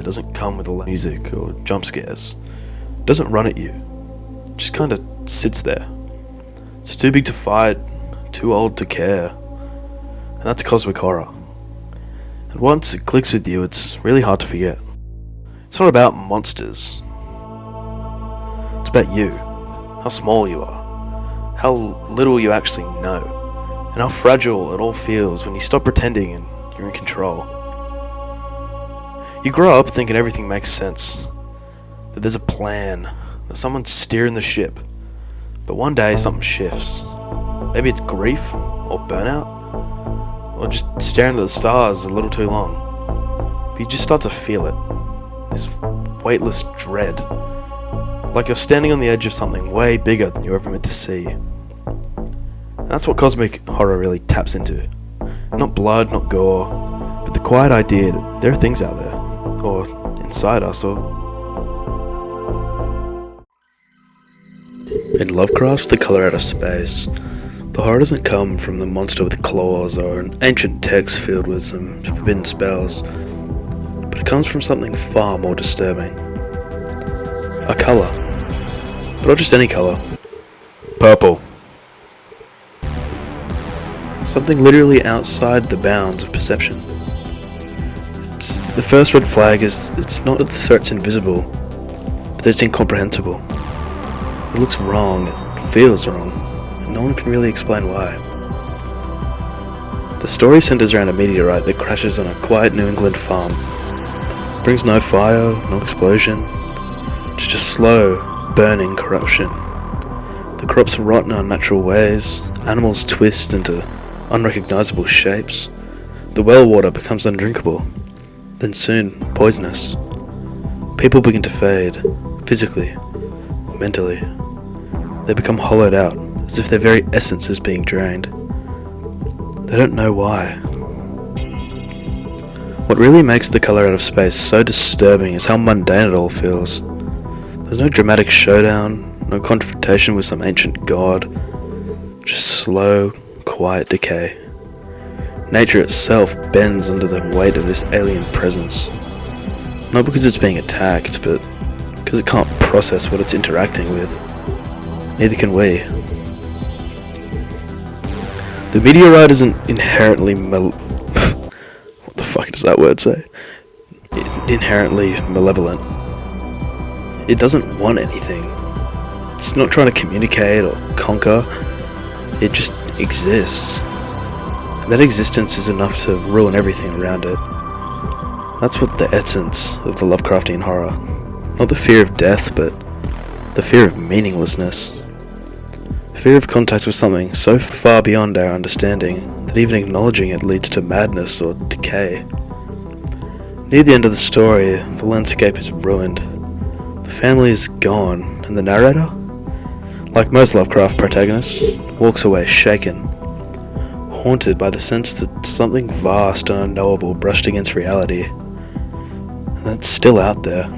that doesn't come with a lot of music or jump scares. It doesn't run at you. It just kind of sits there. It's too big to fight, too old to care. And that's cosmic horror. And once it clicks with you, it's really hard to forget. It's not about monsters. It's about you. How small you are. How little you actually know. And how fragile it all feels when you stop pretending and you're in control. You grow up thinking everything makes sense. That there's a plan. That someone's steering the ship. But one day something shifts. Maybe it's grief, or burnout, or just staring at the stars a little too long. But you just start to feel it. This weightless dread. Like you're standing on the edge of something way bigger than you're ever meant to see. And that's what cosmic horror really taps into. Not blood, not gore, but the quiet idea that there are things out there, or inside us, or... In Lovecraft's The Color Out of Space, the horror doesn't come from the monster with claws or an ancient text filled with some forbidden spells, but it comes from something far more disturbing. A colour. But not just any colour. Purple. Something literally outside the bounds of perception. The first red flag is it's not that the threat's invisible, but that it's incomprehensible. It looks wrong, it feels wrong, and no one can really explain why. The story centers around a meteorite that crashes on a quiet New England farm. It brings no fire, no explosion, just a slow, burning corruption. The crops rot in unnatural ways, animals twist into unrecognizable shapes, the well water becomes undrinkable, then soon poisonous. People begin to fade, physically, mentally. They become hollowed out, as if their very essence is being drained. They don't know why. What really makes The Color Out of Space so disturbing is how mundane it all feels. There's no dramatic showdown, no confrontation with some ancient god, just slow, quiet decay. Nature itself bends under the weight of this alien presence. Not because it's being attacked, but because it can't process what it's interacting with. Neither can we. The meteorite isn't inherently what the fuck does that word say? Inherently malevolent. It doesn't want anything. It's not trying to communicate or conquer. It just exists. And that existence is enough to ruin everything around it. That's what the essence of the Lovecraftian horror. Not the fear of death, but the fear of meaninglessness. Fear of contact with something so far beyond our understanding that even acknowledging it leads to madness or decay. Near the end of the story, the landscape is ruined. The family is gone, and the narrator, like most Lovecraft protagonists, walks away shaken, haunted by the sense that something vast and unknowable brushed against reality, and that's still out there.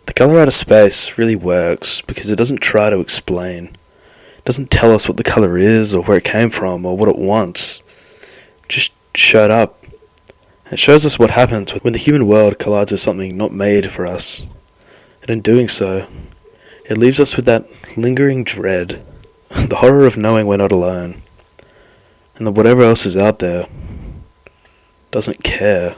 The Color Out of Space really works because it doesn't try to explain. It doesn't tell us what the colour is or where it came from or what it wants. It just showed up. It shows us what happens when the human world collides with something not made for us. And in doing so, it leaves us with that lingering dread, the horror of knowing we're not alone, and that whatever else is out there doesn't care.